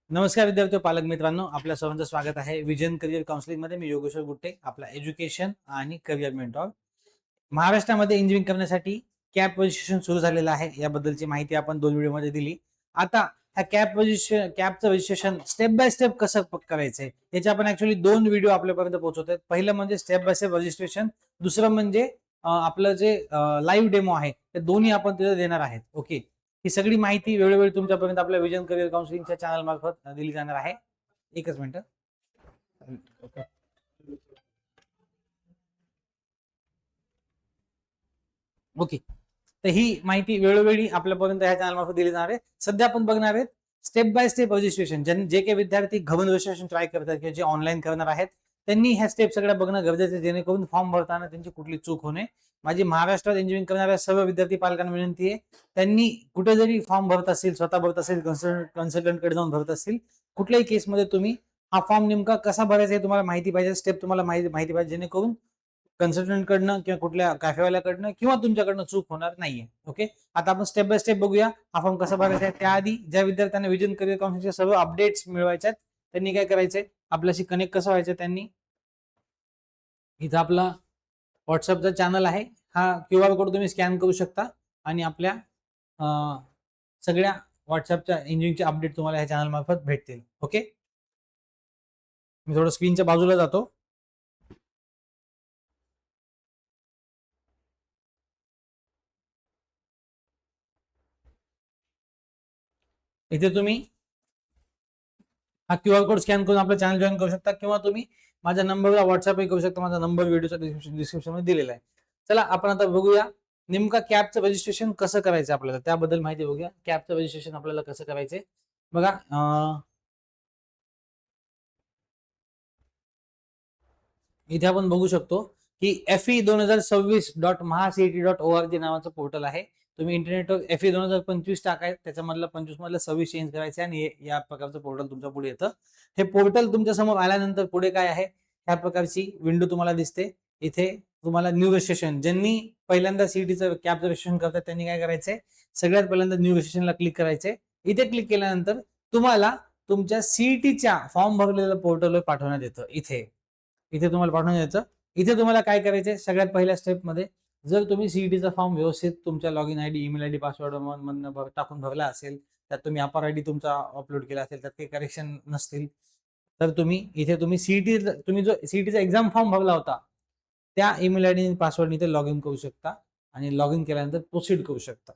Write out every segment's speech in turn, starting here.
नमस्कार विद्यार्थी पालक मित्रांनो, आपल्या सर्वांचं स्वागत आहे विजन करिअर काउन्सिलिंग मध्ये. मी योगेश्वर गुट्टे, आपला एज्युकेशन आणि करिअर मेंटॉर. महाराष्ट्रामध्ये इंजिनिअरिंग करण्यासाठी कॅप रजिस्ट्रेशन सुरू झालेलं आहे. याबद्दलची माहिती आपण 2 व्हिडिओमध्ये दिली. आता ह्या कॅपचं रजिस्ट्रेशन स्टेप बाय स्टेप कसं करायचंय याचे आपण ऍक्च्युअली 2 व्हिडिओ आपल्यापर्यंत पोहोचवतोय. पहिलं म्हणजे स्टेप बाय स्टेप रजिस्ट्रेशन, दुसरं म्हणजे आपलं जे लाईव्ह डेमो आहे ते दोन्ही आपण तिथे देणार आहेत. ओके, ही सगळी माहिती वेळोवेळी तुमच्यापर्यंत आपल्या विजन करिअर काउन्सिलिंगच्या चॅनल मार्फत दिली जाणार आहे. एकच मिनिट. ओके, तर ही माहिती वेळोवेळी आपल्यापर्यंत ह्या चॅनल मार्फत दिली जाणार आहे. सध्या आपण बघणार आहेत स्टेप बाय स्टेप रजिस्ट्रेशन. जे काही विद्यार्थी घवन रजिस्ट्रेशन ट्राय करतात किंवा जे ऑनलाईन करणार आहेत त्यांनी ह्या स्टेप सगळ्या बघणं गरजेचं आहे, जेणेकरून फॉर्म भरताना त्यांची कुठली चूक होणे. माझी महाराष्ट्रात इंजिनिअरिंग करणाऱ्या सर्व विद्यार्थी पालकांना विनंती आहे, त्यांनी कुठे जरी फॉर्म भरत असेल, स्वतः भरत असेल, कन्सल्टंटकडे जाऊन भरत असतील, कुठल्याही केसमध्ये तुम्ही हा फॉर्म नेमका कसा भरायचा हे तुम्हाला माहिती पाहिजे, स्टेप तुम्हाला माहिती पाहिजे, जेणेकरून कन्सल्टंट कडनं किंवा कुठल्या कॅफेवाल्याकडनं किंवा तुमच्याकडनं चूक होणार नाहीये. ओके, आता आपण स्टेप बाय स्टेप बघूया हा फॉर्म कसा भरायचा आहे. त्याआधी ज्या विद्यार्थ्यांना विजन करिअर काउन्सिलिंगचे सर्व अपडेट्स मिळवायचे आहेत त्यांनी काय करायचंय, आपल्याशी कनेक्ट कसं व्हायचं, त्यांनी इथं आपला व्हॉट्सअपचा चॅनल आहे, हा QR कोड तुम्ही स्कॅन करू शकता आणि आपल्या सगळ्या व्हॉट्सअपच्या इंजिनचे अपडेट तुम्हाला ह्या चॅनल मार्फत भेटतील. ओके, मी थोडं स्क्रीनच्या बाजूला जातो. इथे तुम्ही हा QR कोड स्कॅन करून आपलं चॅनल जॉईन करू शकता किंवा तुम्ही माझ्या नंबरला व्हॉट्सअपही करू शकता. माझा नंबर व्हिडिओच्या डिस्क्रिप्शन मध्ये दिलेला आहे. चला आपण आता बघूया नेमका कॅपचं रजिस्ट्रेशन कसं करायचं, आपल्याला त्याबद्दल माहिती बघूया. कॅपचं रजिस्ट्रेशन आपल्याला कसं करायचंय बघा. इथे आपण बघू शकतो की FE2026.MahaCET.org नावाचं पोर्टल आहे. तुम्ही इंटरनेटवर FE 2025 टाकाय, त्याच्यामधलं 25 मधलं 26 चेंज करायचे आणि या प्रकारचं पोर्टल तुमच्या पुढे येतं. हे पोर्टल तुमच्या समोर आल्यानंतर पुढे काय आहे, ह्या प्रकारची विंडो तुम्हाला दिसते. इथे तुम्हाला न्यू रजिस्ट्रेशन, ज्यांनी पहिल्यांदा सीईटीचं कॅप रजिस्ट्रेशन करतात त्यांनी काय करायचंय, सगळ्यात पहिल्यांदा न्यू रजिस्ट्रेशनला क्लिक करायचंय. इथे क्लिक केल्यानंतर तुम्हाला तुमच्या सीईटीच्या फॉर्म भरलेलं पोर्टलवर पाठवण्यात येतं. इथे इथे तुम्हाला पाठवून द्यायचं. इथे तुम्हाला काय करायचंय, सगळ्यात पहिल्या स्टेप मध्ये जर तुम्ही सीईटीचा फॉर्म व्यवस्थित तुमच्या login ID, email ID, password मधनं टाकून भरला असेल, त्यात तुम्ही अपर आयडी तुमचा अपलोड केला असेल, त्यात काही करेक्शन नसतील, तर तुम्ही इथे तुम्ही जो सीईटीचा एक्झाम फॉर्म भरला होता त्या ईमेल आयडी आणि पासवर्ड इथे लॉग इन करू शकता आणि लॉग इन केल्यानंतर प्रोसीड करू शकता.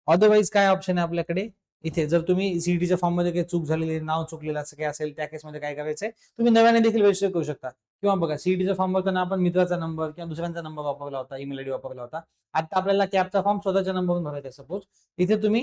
अदरवाईज काय ऑप्शन आहे आपल्याकडे, इथे जर तुम्ही सीईटीच्या फॉर्म मध्ये काही चूक झालेली, नाव चुकलेलं असं काही असेल, त्या केसमध्ये काय करायचंय, तुम्ही नव्याने देखील रजिस्टर करू शकता. किंवा बघा, सीईटीचा फॉर्म भरताना आपण मित्राचा नंबर किंवा दुसऱ्यांचा नंबर वापरला होता, ईमेल आयडी वापरला होता. आता आपल्याला कॅपचा फॉर्म स्वतःच्या नंबरवरून भरायचा आहे सपोज, इथे तुम्ही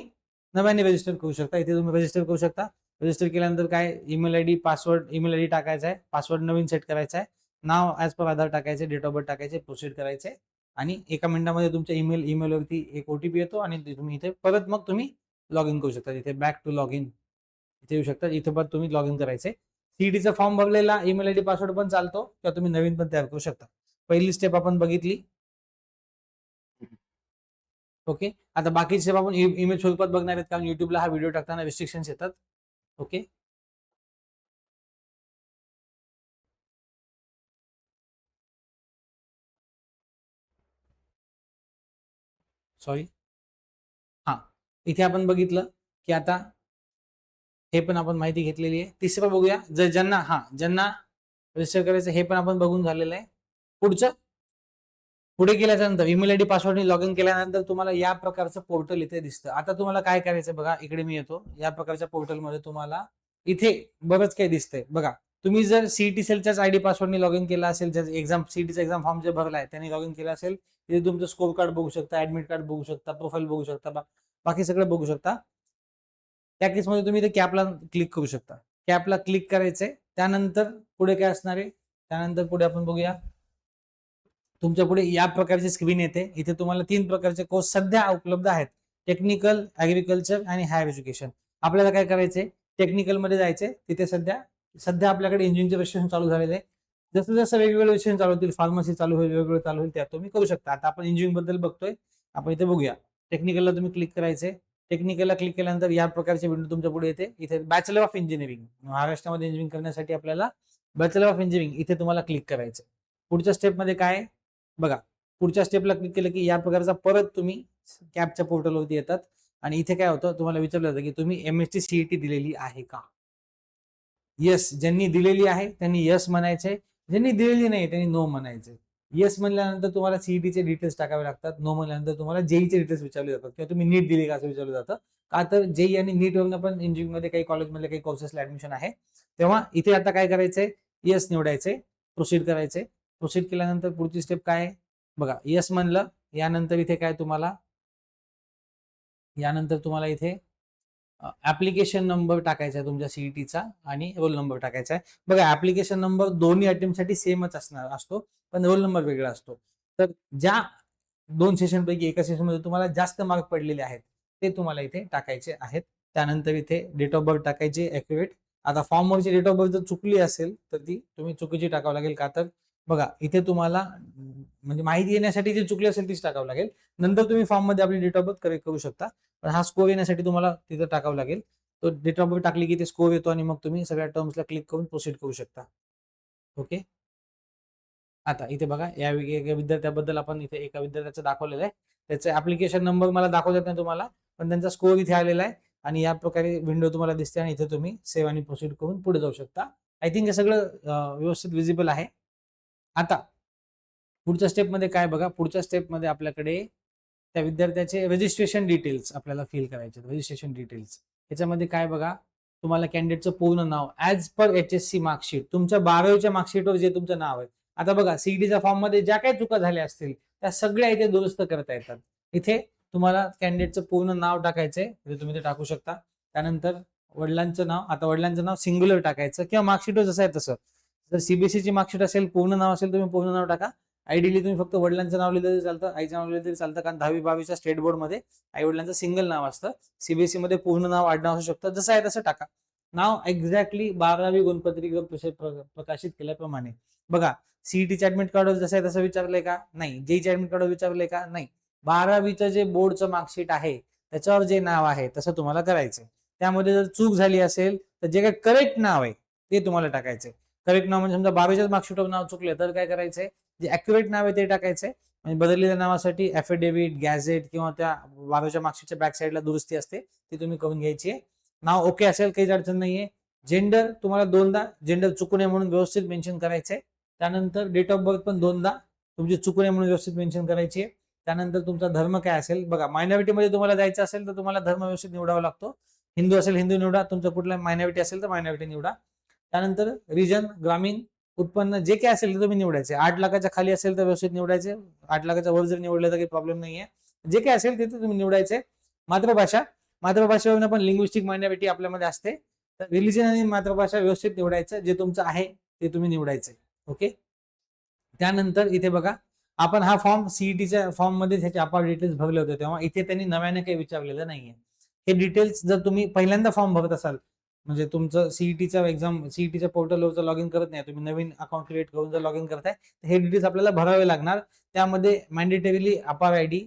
नव्याने रजिस्टर करू शकता. इथे तुम्ही रजिस्टर करू शकता. रजिस्टर केल्यानंतर काय, email ID, password, email ID टाकायचा आहे, पासवर्ड नवीन सेट करायचा आहे, नाव ऍज पर आधार टाकायचे, डेट ऑफ बर्थ टाकायचे, प्रोसीड करायचे आणि एका मिनिटामध्ये तुमच्या ईमेलवरती एक OTP येतो आणि तुम्ही इथे परत मग तुम्ही लॉग इन करू शकता. इथे बॅक टू लॉग इन इथे येऊ शकता. इथे परत तुम्ही लॉग इन करायचे. सीईटीचा फॉर्म भरलेला ईमेल आयडी, पासवर्ड पण चालतो किंवा तुम्ही नवीन पण तयार करू शकता. पहिली स्टेप आपण बघितली. ओके, आता बाकी स्टेप आपण इमेज स्वरूपात बघणार आहेत, कारण युट्यूबला हा व्हिडिओ टाकताना रिस्ट्रिक्शन्स येतात. Okay, sorry. हा, इथे आपण बघितलं की आता हे पण आपण माहिती घेतलेली आहे. तिसरं बघूया, ज्यांना रजिस्टर करायचं हे पण आपण बघून झालेलं आहे. पुढे गेल्यानंतर email ID, password log in केल्यानंतर तुम्हाला या प्रकारचं पोर्टल इथे दिसतं. आता तुम्हाला काय करायचं बघा, इकडे मी येतो. या प्रकारच्या पोर्टलमध्ये तुम्हाला इथे बरंच काही दिसतंय बघा. तुम्ही जर सीईटी सेलच्याच आयडी, पासवर्डने लॉग इन केला असेल, सीईटीचा एक्झाम फॉर्म जे भरलाय त्यांनी लॉग इन केला असेल, तिथे तुमचं स्कोर कार्ड बघू शकता, ऍडमिट कार्ड बघू शकता, प्रोफाईल बघू शकता, बाकी सगळं बघू शकता. त्या केसमध्ये तुम्ही इथे कॅपला क्लिक करू शकता. कॅपला क्लिक करायचंय. त्यानंतर पुढे काय असणार आहे, त्यानंतर पुढे आपण बघूया. तुमच्या पुढे या प्रकारची स्क्रीन येते. इथे तुम्हाला 3 प्रकारचे कोर्स सध्या उपलब्ध आहेत, टेक्निकल, ऍग्रिकल्चर आणि हायर एज्युकेशन. आपल्याला काय करायचंय, टेक्निकल मध्ये जायचंय. तिथे सध्या आपल्याकडे इंजिनिअरिंगचे रजिस्ट्रेशन चालू झालेले आहे. जसं जसं वेगवेगळे रजिस्ट्रेशन चालू होतील, फार्मसी चालू होईल, वेगवेगळे चालू होईल, त्यात तुम्ही करू शकता. आता आपण इंजिनिअरिंग बद्दल बघतोय, आपण इथे बघूया. टेक्निकलला तुम्ही क्लिक करायचंय. टेक्निकलला क्लिक केल्यानंतर या प्रकारची विंडो तुमच्या पुढे येते. इथे बॅचलर ऑफ इंजिनिअरिंग, महाराष्ट्रामध्ये इंजिनिअरिंग करण्यासाठी आपल्याला बॅचलर ऑफ इंजिनिअरिंग इथे तुम्हाला क्लिक करायचं. पुढच्या स्टेपमध्ये काय आहे बघा, पुढच्या स्टेपला क्लिक केलं की या प्रकारचा परत तुम्ही कॅपच्या पोर्टलवरती येतात आणि इथे काय होतं, तुम्हाला विचारलं जातं की तुम्ही MSc CET दिलेली आहे का? येस, ज्यांनी दिलेली आहे त्यांनी यस म्हणायचे, ज्यांनी दिलेली नाही त्यांनी नो म्हणायचे. येस म्हणल्यानंतर तुम्हाला सीईटीचे डिटेल्स टाकावे लागतात, नो म्हणल्यानंतर तुम्हाला जेईचे डिटेल्स विचारले जातात किंवा तुम्ही नीट दिली का असं विचारलं जातं. का तर जेई आणि नीट वरून पण इंजिनिअरिंगमध्ये काही कॉलेजमध्ये काही कोर्सेसला ऍडमिशन आहे. तेव्हा इथे आता काय करायचंय, येस निवडायचे, प्रोसीड करायचे. प्रोसीड केल्यानंतर पुढची स्टेप काय आहे बघा, येस म्हणलं यानंतर इथे काय तुम्हाला इथे ऍप्लिकेशन नंबर टाकायचा आहे तुमच्या सीईटीचा आणि रोल नंबर टाकायचा आहे. बघा, ऍप्लिकेशन नंबर दोन्ही अटेम्प्टसाठी सेमच असतो, पण रोल नंबर वेगळा असतो. तर ज्या 2 सेशन पैकी एका सेशनमध्ये तुम्हाला जास्त मार्क पडलेले आहेत ते तुम्हाला इथे टाकायचे आहेत. त्यानंतर इथे डेट ऑफ बर्थ टाकायची ऍक्युरेट. आता फॉर्मवरची डेट ऑफ बर्थ जर चुकली असेल तर ती तुम्ही चुकीची टाकावं लागेल. का तर बघा, इथे तुम्हाला म्हणजे माहिती येण्यासाठी जी चुकली असेल तीच टाकावं लागेल. नंतर तुम्ही फॉर्ममध्ये आपली डेट ऑफ बर्थ करेक्ट करू शकता, पण हा स्कोर येण्यासाठी तुम्हाला तिथं टाकावं लागेल. तो डेट ऑफ बर्थ टाकली की ते स्कोर येतो आणि मग तुम्ही सगळ्या टर्म्सला क्लिक करून प्रोसीड करू शकता. ओके, आता इथे बघा, या विद्यार्थ्याबद्दल आपण इथे एका विद्यार्थ्याचं दाखवलेलं आहे. त्याचा ऍप्लिकेशन नंबर मला दाखवता येत नाही तुम्हाला, पण त्यांचा स्कोर इथे आलेला आहे आणि या प्रकारे विंडो तुम्हाला दिसते आणि इथे तुम्ही सेव्ह आणि प्रोसीड करून पुढे जाऊ शकता. आय थिंक हे सगळं व्यवस्थित विजिबल आहे. आता पुढच्या स्टेपमध्ये काय बघा, पुढच्या स्टेपमध्ये आपल्याकडे त्या विद्यार्थ्याचे रजिस्ट्रेशन डिटेल्स आपल्याला फिल करायचे. रजिस्ट्रेशन डिटेल्स याच्यामध्ये काय बघा, तुम्हाला कॅन्डिडेटचं पूर्ण नाव ऍज पर HSC मार्कशीट, तुमच्या 12वीच्या मार्कशीटवर जे तुमचं नाव आहे. आता बघा, सीईटीच्या फॉर्म मध्ये ज्या काही चुका झाल्या असतील त्या सगळ्या इथे दुरुस्त करता येतात. इथे तुम्हाला कॅन्डिडेटचं पूर्ण नाव टाकायचंय, तुम्ही ते टाकू शकता. त्यानंतर वडिलांचं नाव, आता वडिलांचं नाव सिंग्युलर टाकायचं किंवा मार्कशीटवर जसं आहे तसं. जर सीबीएसईची मार्कशीट असेल, पूर्ण नाव असेल, तुम्ही पूर्ण नाव टाका. आयडियली तुम्ही फक्त वडिलांचं नाव लिहिलं तरी चालतं, आईचं नाव लिहिलं तरी चालतं, कारण 10वी 12वीच्या स्टेट बोर्डमध्ये आई वडिलांचं सिंगल नाव असतं. सीबीएसई मध्ये पूर्ण नाव आडनाव असू शकतं, जसं आहे तसं टाका. नाव एक्झॅक्टली 12वी गुणपत्रिकेवर प्रकाशित केल्याप्रमाणे. बघा, सीईटीच्या ऍडमिट कार्डवर जसं आहे तसं विचारलंय का? नाही. जेईच्या ऍडमिट कार्डवर विचारलंय का? नाही. 12वीचं जे बोर्डचं मार्कशीट आहे त्याच्यावर जे नाव आहे तसं तुम्हाला करायचंय. त्यामध्ये जर चूक झाली असेल तर जे काही करेक्ट नाव आहे ते तुम्हाला टाकायचंय. करेक्ट नाव म्हणजे समजा 12वीच्याच मार्कशीटवर नाव चुकले तर काय करायचंय, जे अॅक्युरेट नाव आहे ते टाकायचंय. म्हणजे बदललेल्या नावासाठी ॲफिडेव्हिट, गॅझेट किंवा त्या 12वीच्या मार्कशीटच्या बॅक साईडला दुरुस्ती असते, ती तुम्ही करून घ्यायची आहे. नाव ओके असेल, काहीच अडचण नाहीये. जेंडर तुम्हाला 2दा जेंडर चुकू नये म्हणून व्यवस्थित मेन्शन करायचंय. त्यानंतर डेट ऑफ बर्थ पण 2दा तुमची चुकू नये म्हणून व्यवस्थित मेन्शन करायची आहे. त्यानंतर तुमचा धर्म काय असेल बघा, मायनॉरिटीमध्ये तुम्हाला जायचं असेल तर तुम्हाला धर्म व्यवस्थित निवडावा लागतो. हिंदू असेल हिंदू निवडा, तुमचा कुठला मायनॉरिटी असेल तर मायनॉरिटी निवडा. त्यानंतर रिजन, ग्रामीण, उत्पन्न जे काय असेल ते तुम्ही निवडायचे. 8 लाखाच्या खाली असेल तर व्यवस्थित निवडायचे, 8 लाखाच्या वर जर निवडलं तर काही प्रॉब्लेम नाहीये. जे काय असेल ते तुम्ही निवडायचे. मातृभाषा, मातृभाषेवरून पण लिंग्विस्टिक मायनॉरिटी आपल्यामध्ये असते, तर रिलिजन आणि मातृभाषा व्यवस्थित निवडायचं, जे तुमचं आहे ते तुम्ही निवडायचं. ओके, त्यानंतर इथे बघा, आपण हा फॉर्म सीईटीच्या फॉर्म मध्ये त्याचे अपार डिटेल्स भरले होते, तेव्हा इथे त्यांनी नव्याने काही विचारलेलं नाहीये. हे डिटेल्स जर तुम्ही पहिल्यांदा फॉर्म भरत असाल, म्हणजे तुमचं सीईटीचा एक्झाम सीईटीच्या पोर्टलवरचं लॉग इन करत नाही, तुम्ही नवीन अकाउंट क्रिएट करून जर लॉग इन करताय तर हे डिटेल्स आपल्याला भरावे लागणार. त्यामध्ये मॅन्डेटरीली अपार आयडी,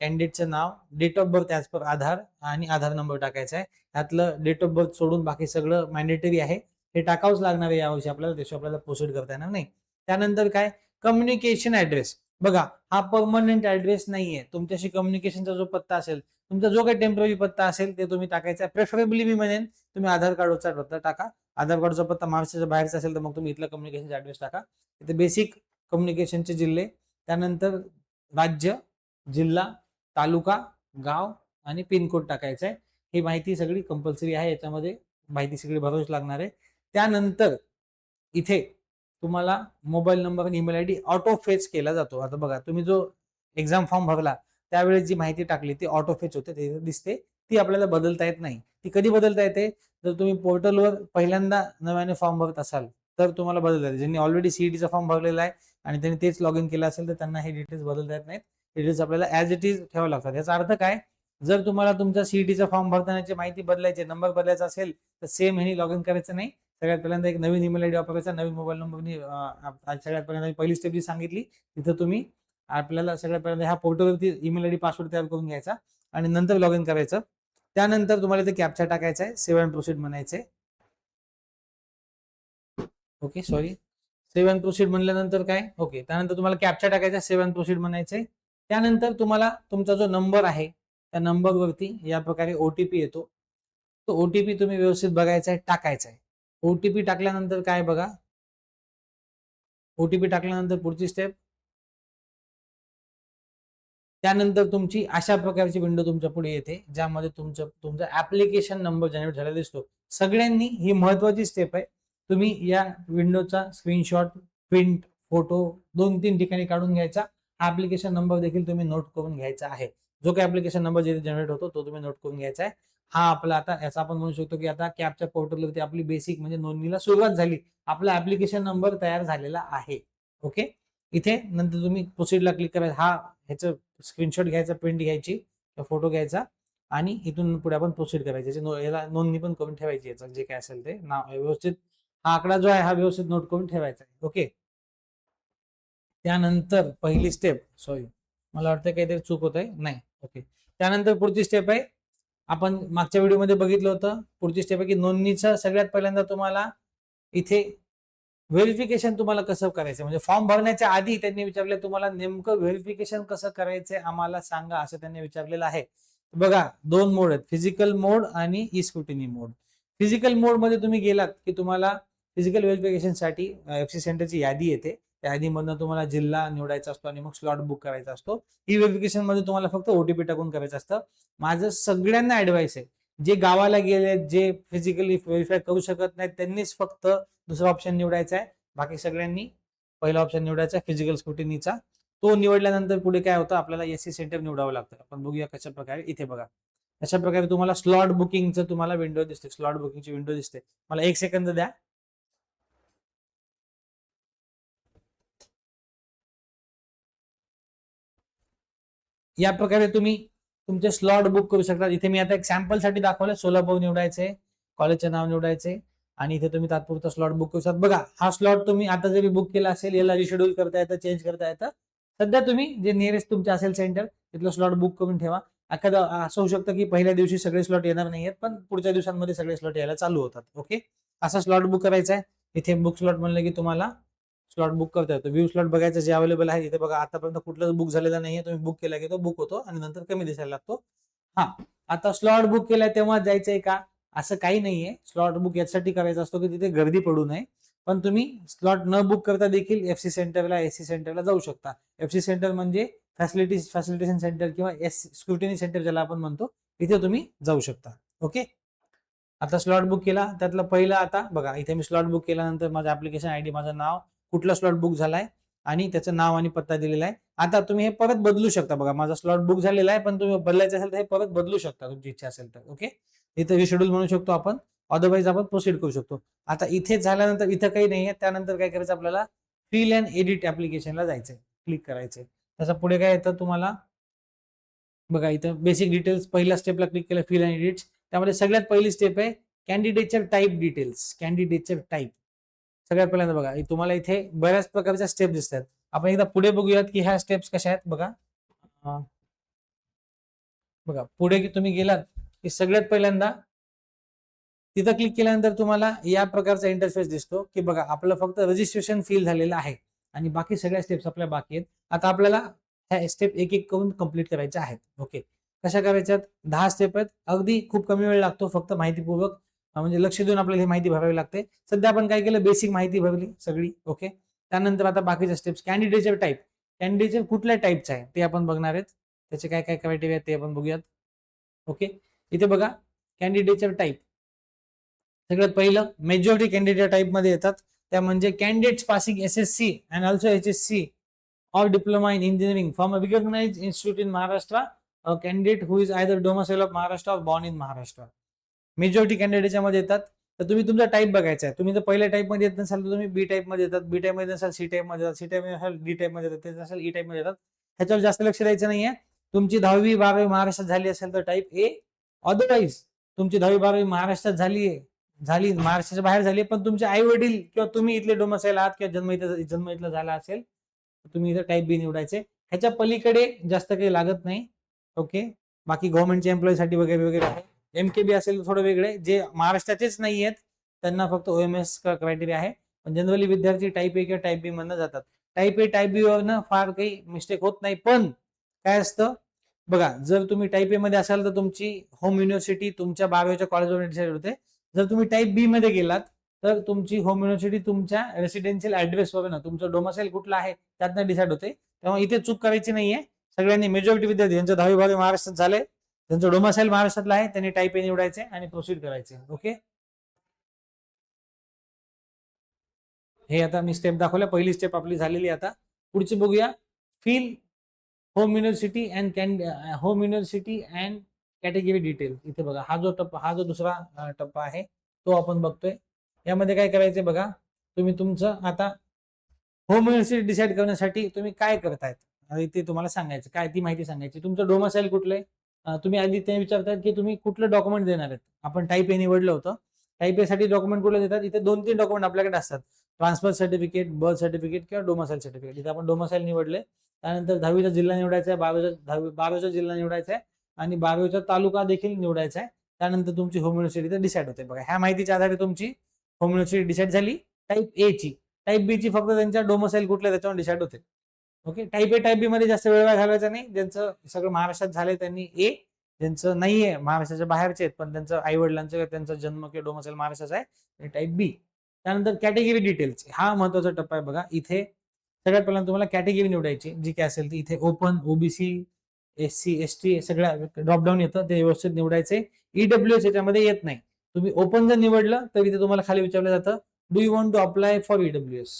कॅन्डिडेटचं नाव, date of birth as per Aadhaar आणि आधार नंबर टाकायचा आहे. त्यातलं डेट ऑफ बर्थ सोडून बाकी सगळं मॅन्डेटरी आहे, हे टाकावंच लागणार आहे यावर्षी आपल्याला, त्याशिवाय आपल्याला प्रोसीड करता येणार नाही. त्यानंतर काय, कम्युनिकेशन ऍड्रेस. बघा, हा परमनंट ऍड्रेस नाहीये. तुमच्याशी कम्युनिकेशनचा जो पत्ता असेल, तुमचा जो काही टेम्पररी पत्ता असेल ते तुम्ही टाकायचा. प्रेफरेबली मी म्हणेन तुम्ही आधार कार्डवरचा पत्ता टाका. आधार कार्डचा पत्ता महाराष्ट्राच्या बाहेरचा असेल तर मग तुम्ही इथला कम्युनिकेशन ऍड्रेस टाका. इथे बेसिक कम्युनिकेशनचे जिल्हे, त्यानंतर राज्य, जिल्हा, तालुका, गाव आणि पिनकोड टाकायचा आहे. ही माहिती सगळी कंपल्सरी आहे, याच्यामध्ये माहिती सगळी भरावीच लागणार आहे. त्यानंतर इथे तुम्हाला मोबाईल नंबर आणि ईमेल आयडी ऑटो फेच केला जातो. आता बघा, तुम्ही जो एक्झाम फॉर्म भरला त्यावेळेस जी माहिती टाकली ती ऑटो फेच होते, ते दिसते, ती आपल्याला बदलता येत नाही. ती कधी बदलता येते, जर तुम्ही पोर्टलवर पहिल्यांदा नव्याने फॉर्म भरत असाल तर तुम्हाला बदलता येते. ज्यांनी ऑलरेडी सीईटीचा फॉर्म भरलेला आहे आणि त्यांनी तेच लॉग इन केलं असेल तर त्यांना हे डिटेल्स बदलता येत नाहीत. डिटेल्स आपल्याला ऍज इट इज ठेवावं लागतात. याचा अर्थ काय, जर तुम्हाला तुमच्या सीईटीचा फॉर्म भरतानाची माहिती बदलायची, नंबर बदलायचा असेल तर सेम ह्यानी लॉग इन करायचं नाही. सगळ्यात पहिल्यांदा एक नवीन ईमेल आयडी वापरायचा, नवीन मोबाईल नंबरनी. सगळ्यात पहिल्यांदा पहिली स्टेप जी सांगितली तिथं तुम्ही आपल्याला सगळ्यात पहिल्यांदा ह्या पोर्टलवरती ईमेल आयडी पासवर्ड तयार करून घ्यायचा आणि नंतर लॉग इन करायचं. त्यानंतर तुम्हाला इथे कॅप्चा टाकायचा आहे, सेव्ह अँड प्रोसीड म्हणायचंय. Okay, sorry, save and proceed म्हणल्यानंतर काय, ओके, त्यानंतर तुम्हाला कॅप्चा टाकायचा, सेव्ह अँड प्रोसीड म्हणायचंय. त्यानंतर तुम्हाला तुमचा जो नंबर आहे त्या नंबरवरती या प्रकारे ओटीपी येतो. तो ओटीपी तुम्ही व्यवस्थित बघायचा आहे, टाकायचा आहे. ओटीपी टाकल्यानंतर काय बघा, ओटीपी टाकल्यानंतर पुढची स्टेप, त्यानंतर तुमची अशा प्रकारची विंडो तुमच्या पुढे येते, ज्यामध्ये तुमचा ऍप्लिकेशन नंबर जनरेट झालेला दिसतो. सगळ्यांनी ही महत्वाची स्टेप आहे. तुम्ही या विंडोचा स्क्रीनशॉट, प्रिंट, फोटो 2-3 ठिकाणी काढून घ्यायचा. ऍप्लिकेशन नंबर देखील तुम्ही नोट करून घ्यायचा आहे. जो काही ऍप्लिकेशन नंबर जिथे जनरेट होतो तो तुम्ही नोट करून घ्यायचा आहे. हा आपला आता याचा आपण म्हणू शकतो की आता कॅपच्या पोर्टलवरती आपली बेसिक म्हणजे नोंदणीला सुरुवात झाली. आपला ऍप्लिकेशन नंबर तयार झालेला आहे. ओके, इथे नंतर तुम्ही प्रोसीडला क्लिक करायचं. हा ह्याचं स्क्रीनशॉट घ्यायचा, प्रिंट घ्यायची, फोटो घ्यायचा आणि इथून पुढे आपण प्रोसीड करायची. याला नोंदणी पण करून ठेवायची, याचं जे काय असेल ते नाव व्यवस्थित, हा आकडा जो आहे हा व्यवस्थित नोट करून ठेवायचा आहे. ओके, त्यानंतर पहिली स्टेप, सॉरी मला वाटतं काहीतरी चूक होत आहे, नाही, ओके, त्यानंतर पुढची स्टेप आहे, आपण मागच्या व्हिडिओमध्ये बघितलं होतं. पुढची स्टेप आहे की नोंदणीचं सगळ्यात पहिल्यांदा तुम्हाला इथे व्हेरिफिकेशन तुम्हाला कसं करायचं, म्हणजे फॉर्म भरण्याच्या आधी त्यांनी विचारले तुम्हाला नेमकं व्हेरिफिकेशन कसं करायचंय आम्हाला सांगा, असं त्यांनी विचारलेलं आहे. बघा, 2 मोड आहेत, फिजिकल मोड आणि ई स्क्रुटिनी मोड. फिजिकल मोड मध्ये तुम्ही गेलात की तुम्हाला फिजिकल व्हेरिफिकेशन साठी एफसी सेंटरची यादी येते. त्या यादीमधून तुम्हाला जिल्हा निवडायचा असतो आणि मग स्लॉट बुक करायचा असतो. ई व्हेरिफिकेशन मध्ये तुम्हाला फक्त ओटीपी टाकून करायचं असतं. माझं सगळ्यांना ऍडवाइस आहे, जे गावाला गेले, जे फिजिकली व्हेरीफाय करू शकत नाहीत, त्यांनीच फक्त दुसरा ऑप्शन निवडायचा आहे. बाकी सगळ्यांनी पहिला ऑप्शन निवडायचा फिजिकल स्क्रुटिनीचा. तो निवडल्यानंतर पुढे काय होतं, आपल्याला एससी सेंटर निवडावं लागतं. आपण बघूया कशा प्रकारे. इथे बघा, अशा प्रकारे तुम्हाला स्लॉट बुकिंगचं तुम्हाला विंडो दिसते, स्लॉट बुकिंगची विंडो दिसते. मला 1 सेकंद द्या. या प्रकारे तुम्ही तुमचे स्लॉट बुक करू शकता. इथे मी आता एक सॅम्पल साठी दाखवलं. सोलापूर निवडायचे, कॉलेजचे नाव निवडायचे आणि इथे तुम्ही तात्पुरता स्लॉट बुक करू शकता. बघा, हा स्लॉट तुम्ही आता जरी बुक केला असेल, याला रिशेड्यूल करता येतं, चेंज करता येतं. सध्या तुम्ही जे नियरेस्ट तुमचे असेल सेंटर तिथलं स्लॉट बुक करून ठेवा. एखादं असं होऊ शकतं की पहिल्या दिवशी सगळे स्लॉट येणार नाहीयेत, पण पुढच्या दिवसांमध्ये सगळे स्लॉट यायला चालू होतात. ओके, असा स्लॉट बुक करायचा आहे. इथे बुक स्लॉट म्हणलं की तुम्हाला स्लॉट बुक करता येतो. व्ह्यू स्लॉट बघायचं जे अवेलेबल आहे. इथे बघा, आतापर्यंत कुठलाच बुक झालेला नाहीये. तुम्ही बुक केला की तो बुक होतो आणि नंतर कमी दिसायला लागतो. हा, आता स्लॉट बुक केलाय तेव्हा जायचंय का, असं काही नाहीये. स्लॉट बुक यासाठी करायचा असतो की तिथे गर्दी पडू नये. पण तुम्ही स्लॉट न बुक करता देखील एफसी सेंटरला, एससी सेंटरला जाऊ शकता. एफसी सेंटर म्हणजे फॅसिलिटेशन सेंटर किंवा स्क्रुटिनी सेंटर ज्याला आपण म्हणतो, इथे तुम्ही जाऊ शकता. ओके, आता स्लॉट बुक केला, त्यातला पहिला आता बघा, इथे मी स्लॉट बुक केल्यानंतर माझं ऍप्लिकेशन आयडी, माझं नाव, कुठला स्लॉट बुक झालाय आणि त्याचं नाव आणि पत्ता दिलेला आहे. आता तुम्ही हे परत बदलू शकता. बघा, माझा स्लॉट बुक झालेला आहे, पण तुम्ही बदलायचं असेल तर हे परत बदलू शकता, तुमची इच्छा असेल तर. ओके, इथे रिशेड्यूल म्हणू शकतो आपण, अदरवाईज आपण प्रोसीड करू शकतो. आता इथे झाल्यानंतर इथं काही नाहीये. त्यानंतर काय करायचं, आपल्याला फिल अँड एडिट ऍप्लिकेशनला जायचंय, क्लिक करायचंय. त्याच्या पुढे काय येतं तुम्हाला, बघा इथं बेसिक डिटेल्स, पहिल्या स्टेपला क्लिक केलं, फिल अँड एडिट. त्यामध्ये सगळ्यात पहिली स्टेप आहे कॅन्डिडेटचे टाईप डिटेल्स. कॅन्डिडेटचे टाईप सगळ्यात पहिल्यांदा बघा, तुम्हाला इथे बऱ्याच प्रकारच्या स्टेप दिसतात. आपण एकदा पुढे बघूयात की ह्या स्टेप्स कशा आहेत. बघा, बघा पुढे की तुम्ही गेलात की सगळ्यात पहिल्यांदा तिथं क्लिक केल्यानंतर तुम्हाला या प्रकारचा इंटरफेस दिसतो की बघा, आपलं फक्त रजिस्ट्रेशन फिल झालेलं आहे आणि बाकी सगळ्या स्टेप्स आपल्या बाकी आहेत. आता आपल्याला ह्या स्टेप एक एक करून कंप्लीट करायच्या आहेत. ओके, कशा करायच्यात, 10 स्टेप आहेत. अगदी खूप कमी वेळ लागतो, फक्त माहितीपूर्वक म्हणजे लक्ष देऊन आपल्याला ही माहिती भरावी लागते. सध्या आपण काय केलं, बेसिक माहिती भरली सगळी. ओके, त्यानंतर आता बाकीच्या स्टेप्स, कॅन्डिडेटचे टाईप, कॅन्डिडेट कुठल्या टाईपचं आहे ते आपण बघणार आहेत. त्याचे काय काय क्रायटेरिया ते आपण बघूयात. ओके, इथे बघा कॅन्डिडेटचे टाईप, सगळ्यात पहिलं मेजॉरिटी कॅन्डिडेट टाईप मध्ये येतात. त्या म्हणजे candidates passing SSC and also HSC or diploma in engineering from a recognized institute in Maharashtra, a candidate who is either domicile of Maharashtra or born in Maharashtra. Majority कॅन्डिडेटच्या मध्ये येतात. तर तुम्ही तुमचा टाईप बघायचा आहे. तुम्ही जर पहिल्या टाईप मध्ये येत नसाल तर तुम्ही बी टाईप मध्ये येतात, बी टाईप मध्ये नसाल सी टाईप मध्ये येतात, सी टाईप मध्ये नसाल डी टाईप मध्ये येतात, ते नसाल ई टाईप मध्ये येतात. ह्याच्यावर जास्त लक्ष द्यायचं नाहीये. तुमची 10वी 12वी महाराष्ट्रात झाली असेल तर टाईप ए. अदरवाईज तुमची 10वी 12वी महाराष्ट्रात झाली महाराष्ट्राच्या बाहेर झाली, पण तुमचे आई वडील किंवा तुम्ही इथले डोमसाईल आहात किंवा जन्म इथला झाला असेल, तुम्ही इथं टाईप बी निवडायचे. ह्याच्या पलीकडे जास्त काही लागत नाही. ओके, बाकी गव्हर्नमेंटच्या एम्प्लॉई साठी वगैरे वगैरे आहे. MKB असेल तर थोडं वेगळे, जे महाराष्ट्राचेच नाही आहेत त्यांना फक्त OMS क्रायटेरिया आहे. पण जनरली विद्यार्थी टाईप ए किंवा टाईप बी मधनं जातात. टाईप ए टाईप बी वरनं फार काही मिस्टेक होत नाही. पण काय असतं बघा, जर तुम्ही टाईप ए मध्ये असाल तर तुमची होम युनिव्हर्सिटी तुमच्या 12वीच्या कॉलेजवर डिसाईड होते. जर तुम्ही टाईप बी मध्ये गेलात तर तुमची होम युनिव्हर्सिटी तुमच्या रेसिडेन्शियल ऍड्रेसवर ना, तुमचं डोमासाईल कुठला आहे त्यातनं डिसाईड होते. तेव्हा इथे चूक करायची नाहीये. सगळ्यांनी मेजॉरिटी विद्यार्थी ज्यांचं 10वी-12वी महाराष्ट्रात झाले, त्यांचं डोमासाईल महाराष्ट्रातला आहे, त्यांनी टाईप ए निवडायचे आणि प्रोसीड करायचे. ओके, हे आता मी स्टेप दाखवल्या. पहिली स्टेप आपली झालेली. आता पुढची बघूया. Fill home university and category detail. इथे बघा, हा जो दुसरा टप्पा आहे तो आपण बघतोय. यामध्ये काय करायचंय बघा, तुम्ही तुमचं आता होम युनिव्हर्सिटी डिसाईड करण्यासाठी तुम्ही काय करतायत ते तुम्हाला सांगायचं. काय ती माहिती सांगायची. तुमचं डोमासाईल कुठलंय, तुम्ही आधी ते विचारतायत की तुम्ही कुठलं डॉक्युमेंट देणार आहेत. आपण टाईप ए निवडलं होतं. टाईप ए साठी डॉक्युमेंट कुठलं देतात, इथे 2-3 डॉक्युमेंट आपल्याकडे असतात. ट्रान्सफर सर्टिफिकेट, बर्थ सर्टिफिकेट किंवा डोमासाईल सर्टिफिकेट. इथे आपण डोमासाईल निवडले. त्यानंतर 10वीचा जिल्हा निवडायचा आहे, 12वीचा जिल्हा निवडायचा आहे आणि 12वीचा तालुका देखील निवडायचा आहे. त्यानंतर तुमची होम युनिव्हर्सिटी डिसाईड होते. बघा, ह्या माहितीच्या आधारे तुमची होम युनिव्हर्सिटी डिसाईड झाली. टाईप ए ची. टाईप बी ची फक्त त्यांच्या डोमासाईल कुठलं त्याच्यावर डिसाईड होते. ओके, टाईप ए टाईप बी मध्ये जास्त वेळ घालवायचा नाही. ज्यांचं सगळं महाराष्ट्रात झालंय त्यांनी ए, ज्यांचं नाहीये महाराष्ट्राच्या बाहेरचे आहेत पण त्यांचं आई वडिलांचं त्यांचा जन्म किंवा डोमासाईल महाराष्ट्राचा आहे, आणि टाईप बी. त्यानंतर कॅटेगरी डिटेल्स, हा महत्वाचा टप्पा आहे. बघा, इथे सगळ्यात पहिल्यांदा तुम्हाला कॅटेगरी निवडायची जी काय असेल ती. इथे ओपन, ओबीसी, SC ST सगळ्या ड्रॉपडाऊन येतं, ते व्यवस्थित निवडायचे. EWS याच्यामध्ये येत नाही. तुम्ही ओपन जर निवडलं तर इथे तुम्हाला खाली विचारलं जातं, do you want to apply for EWS.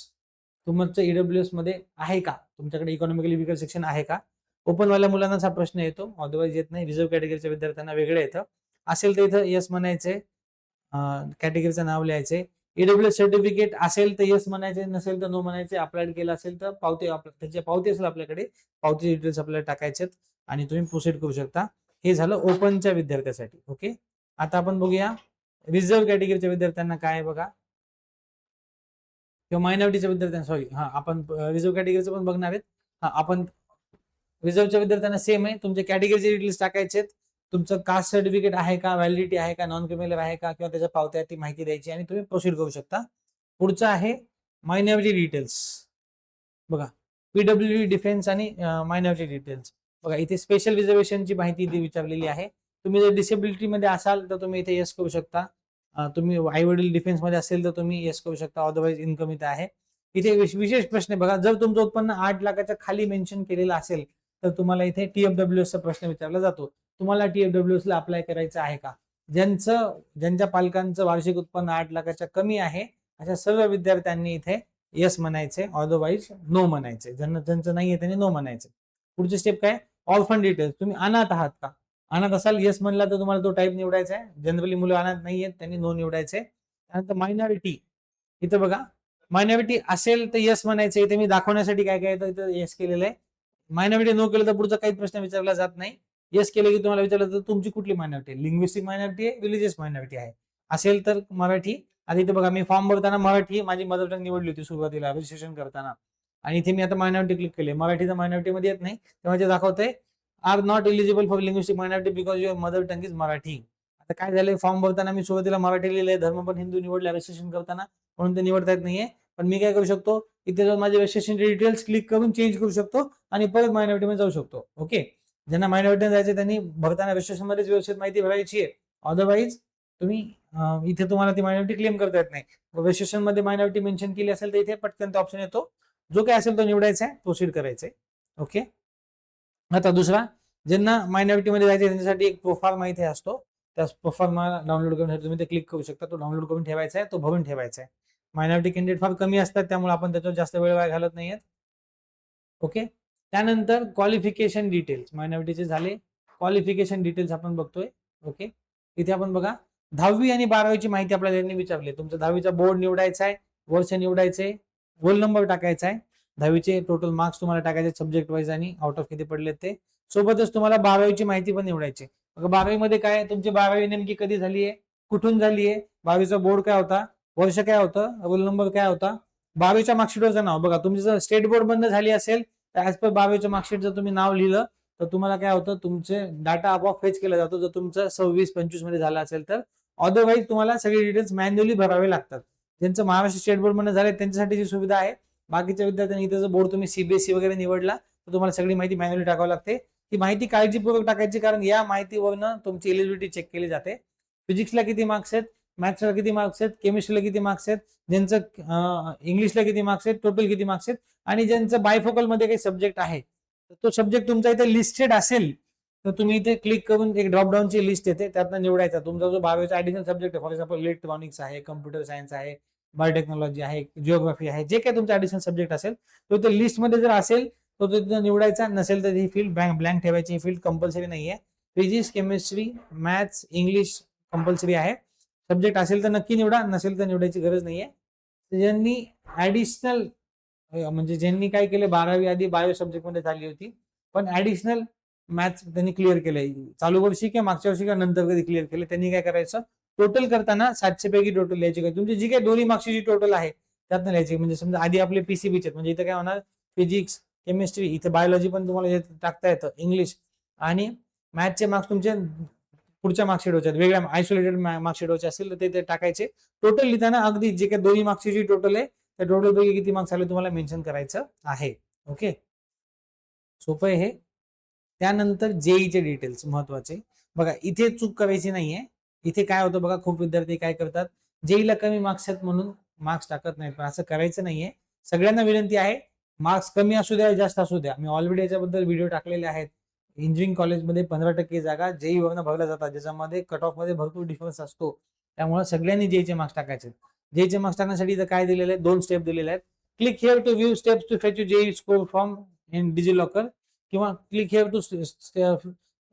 तुमचं EWS मध्ये आहे का, तुमच्याकडे इकॉनॉमिकली वीकर सेक्शन आहे का. ओपन वाल्या मुलांना हा प्रश्न येतो, अदरवाईज येत नाही. रिझर्व्ह कॅटेगरीच्या विद्यार्थ्यांना वेगळं येतं. असेल तर इथं येस म्हणायचे, कॅटेगरीचं नाव लिहायचे. EWS सर्टिफिकेट असेल तर येस म्हणायचे, नसेल तर नो म्हणायचे. अप्लाइड केलं असेल तर पावती, त्याची पावती असेल आपल्याकडे, पावती डिटेल्स आपल्याला टाकायचे आणि तुम्ही प्रोसीड करू शकता. हे झालं ओपनच्या विद्यार्थ्यांसाठी. ओके, आता आपण बघूया रिझर्व्ह कॅटेगरीच्या विद्यार्थ्यांना काय बघा, किंवा मायनॉरिटीच्या विद्यार्थ्यांना. आपण रिझर्व्ह कॅटेगरीचं पण बघणार आहेत. आपण रिझर्व्हच्या विद्यार्थ्यांना सेम आहे, तुमचे कॅटेगरीचे डिटेल्स टाकायचे. तुमचं कास्ट सर्टिफिकेट आहे का, व्हॅलिडिटी आहे का, नॉन क्रिमिनल आहे का, किंवा त्याच्या पावत्या, ती माहिती द्यायची आणि तुम्ही प्रोसीड करू शकता. पुढचं आहे मायनॉरिटी डिटेल्स. बघा, PWD डिफेन्स आणि मायनॉरिटी डिटेल्स. बघा, इथे स्पेशल रिझर्वेशनची माहिती विचारलेली आहे. तुम्ही जर डिसेबिलिटी मध्ये असाल तर तुम्ही इथे येस करू शकता. तुम्ही आई वडील डिफेन्स मध्ये असेल तर तुम्ही येस करू शकता. अदरवाईज इन्कम इथे आहे. इथे विशेष प्रश्न आहे बघा, जर तुमचं उत्पन्न 8 लाखाच्या खाली मेन्शन केलेलं असेल तर तुम्हाला इथे TFWS चा प्रश्न विचारला जातो. तुम्हाला TFWS ला अप्लाय करायचं आहे का. ज्यांच्या पालकांचं वार्षिक उत्पन्न 8 लाखाच्या कमी आहे अशा सर्व विद्यार्थ्यांनी इथे येस म्हणायचे, अदरवाईज नो म्हणायचे. ज्यांचं नाहीये त्यांनी नो म्हणायचे. पुढची स्टेप काय, ऑर्फन डिटेल्स. तुम्ही अनाथ आहात का. अनाथ असाल, येस म्हणला तर तुम्हाला तो टाईप निवडायचा आहे. जनरली मुलं अनाथ नाहीयेत, त्यांनी नो निवडायचे. त्यानंतर मायनॉरिटी. इथं बघा, मायनॉरिटी असेल तर येस म्हणायचे. इथे मी दाखवण्यासाठी काय काय येतं येस केलेलं आहे. मायनॉरिटी नो केलं तर पुढचा काहीच प्रश्न विचारला जात नाही. येस केलं की तुम्हाला विचारलं तर तुमची कुठली मायनॉरिटी आहे, लिंग्विस्टिक मायनॉरिटी आहे, रिलिजियस मायनॉरिटी आहे. असेल तर मराठी. आता इथे बघा, मी फॉर्म भरताना मराठी माझी मदर टंग निवडली होती सुरुवातीला रजिस्ट्रेशन करताना, आणि इथे मी आता मायनॉरिटी क्लिक केली. मराठीचा मायनॉरिटी मध्ये येत नाही, तेव्हा ते दाखवतंय are not eligible for linguistic minority because your mother tongue is Marathi. आता काय झालंय, फॉर्म भरताना मी सुरुवातीला मराठी लिहिलंय, धर्म पण हिंदू निवडला रजिस्ट्रेशन करताना, म्हणून ते निवडता येत नाहीये. पण मी काय करू शकतो, इथे जाऊन माझे रजिस्ट्रेशन डिटेल्स क्लिक करून चेंज करू शकतो आणि परत मायनॉरिटी मध्ये जाऊ शकतो. ओके, ज्यांना मायनॉरिटी जायचे त्यांनी भरताना रजिस्ट्रेशन मध्येच व्यवस्थित माहिती भरायची आहे. अदरवाईज तुम्ही इथे तुम्हाला ती मायनॉरिटी क्लेम करता येत नाही. रजिस्ट्रेशन मध्ये मायनॉरिटी मेन्शन केली असेल तर इथे पटकन तो ऑप्शन येतो, जो काय असेल तो निवडायचा आहे, प्रोसीड करायचंय. ओके, आता दुसरा, ज्यांना मायनॉरिटी मध्ये जायचं त्यांच्यासाठी एक प्रोफार्मा इथे असतो. त्या प्रोफार्मा डाउनलोड करून तुम्ही ते क्लिक करू शकता. तो डाउनलोड करून ठेवायचा आहे, तो भरून ठेवायचा आहे. मायनॉरिटी कॅन्डिडेट फार कमी असतात, त्यामुळे आपण त्याच्यावर जास्त वेळ घालत नाहीयेत. ओके, त्यानंतर क्वालिफिकेशन डिटेल्स मायनॉरिटीचे झाले. क्वालिफिकेशन डिटेल्स आपण बघतोय. ओके, इथे आपण बघा, 10वी आणि 12वीची माहिती आपल्याला यांनी विचारली. तुमचा 10वीचा बोर्ड निवडायचा आहे, वर्ष निवडायचे, रोल नंबर टाकायचा आहे, 10वीचे टोटल मार्क्स तुम्हाला टाकायचे सब्जेक्ट वाईज आणि आउट ऑफ किती पडले ते. सोबतच तुम्हाला 12वीची माहिती पण निवडायची. 12वी मध्ये काय, तुमची 12वी नेमकी कधी झाली आहे, कुठून झाली आहे, 12वीचा बोर्ड काय होता, वर्ष काय होतं, रोल नंबर काय होता, 12वीच्या मार्कशीटवरचं नाव. बघा, तुमची जर स्टेट बोर्ड बंद झाली असेल तर ऍज पर 12वीच्या मार्कशीट जर तुम्ही नाव लिहिलं तर तुम्हाला काय होतं, तुमचे डाटा आपोआप फेच केला जातो जर तुमचं 26-25 मध्ये झालं असेल तर. अदरवाईज तुम्हाला सगळे डिटेल्स मॅन्युअली भरावे लागतात. ज्यांचं महाराष्ट्र स्टेट बोर्ड मध्ये झाले त्यांच्यासाठी सुविधा आहे. बाकीच्या विद्यार्थ्यांनी इथे जर बोर्ड तुम्ही सीबीएसई वगैरे निवडला तर तुम्हाला सगळी माहिती मॅन्युअली टाकावी लागते. ही माहिती काळजीपूर्वक टाकायची, कारण या माहितीवरनं तुमची एलिजिबिलिटी चेक केली जाते. फिजिक्सला किती मार्क्स आहेत, मॅथ्सला किती मार्क्स आहेत, केमिस्ट्रीला किती मार्क्स आहेत, ज्यांचं इंग्लिशला किती मार्क्स आहेत, टोटल किती मार्क्स आहेत, आणि ज्यांचं बायफोकल मध्ये काही सब्जेक्ट आहे तो सब्जेक्ट तुमचा इथे लिस्टेड असेल तर तुम्ही इथे क्लिक करून एक ड्रॉपडाऊनची लिस्ट येते, त्यातनं निवडायचा तुमचा जो 12वीचा ऍडिशनल सब्जेक्ट आहे. फॉर एक्झाम्पल इलेक्ट्रॉनिक्स आहे, कम्प्युटर सायन्स आहे, बायोटेक्नॉलॉजी आहे, जिओग्राफी आहे, जे काही तुमचा ऍडिशनल सब्जेक्ट असेल तो ते लिस्टमध्ये जर असेल तो तिथं निवडायचा, नसेल तर ही फील्ड ब्लँक ठेवायची. ही फील्ड कंपल्सरी नाहीये. Physics, chemistry, maths, English compulsory आहे. सब्जेक्ट असेल तर नक्की निवडा, नसेल तर निवडायची गरज नाहीये. ज्यांनी ऍडिशनल म्हणजे ज्यांनी काय केले, 12वी आधी बायो सब्जेक्ट मध्ये झाली होती पण ऍडिशनल मॅथ्स त्यांनी क्लिअर केलंय चालू वर्षी किंवा मागच्या वर्षी किंवा नंतर कधी क्लिअर केले, त्यांनी काय करायचं, टोटल करताना 700 पैकी टोटल लिहायची. काय तुमची जी काही दोन्ही मार्क्सची जी टोटल आहे त्यातनं लिहायची. म्हणजे समजा आधी आपले पीसीबीचे म्हणजे इथं काय होणार, फिजिक्स, केमिस्ट्री, इथे बायोलॉजी पण तुम्हाला टाकता येतं, इंग्लिश आणि मॅथचे मार्क्स तुमचे पुढच्या मार्कशीटवरचे वेगळ्या आयसोलेटेड मार्कशीटवरचे असतील तर ते टाकायचे. टोटल लिहिताना अगदी जे काही दोन्ही मार्क्सची जी टोटल आहे त्या टोटल पैकी किती मार्क्स आले तुम्हाला मेन्शन करायचं आहे. ओके, सोपं आहे हे. त्यानंतर जेईचे डिटेल्स महत्वाचे. बघा इथे चूक करायची नाहीये. इथे काय होतं बघा, खूप विद्यार्थी काय करतात, जेईला कमी मार्क्स आहेत म्हणून मार्क्स टाकत नाहीत, पण असं करायचं नाहीये. सगळ्यांना विनंती आहे, मार्क्स कमी असू द्या जास्त असू द्या, मी ऑलरेडी याच्याबद्दल व्हिडिओ टाकलेले आहेत. इंजिनिअरिंग कॉलेजमध्ये 15% जागा जेई वरनं भरल्या जातात, ज्याच्यामध्ये कट ऑफ मध्ये भरपूर डिफरन्स असतो. त्यामुळे सगळ्यांनी जेईचे मार्क्स टाकायचे. जेईचे मार्क्स टाकण्यासाठी इथं काय दिलेले आहेत, 2 स्टेप दिलेले आहेत. Click here to view steps to fetch your JEE score from in DigiLocker, किंवा click here to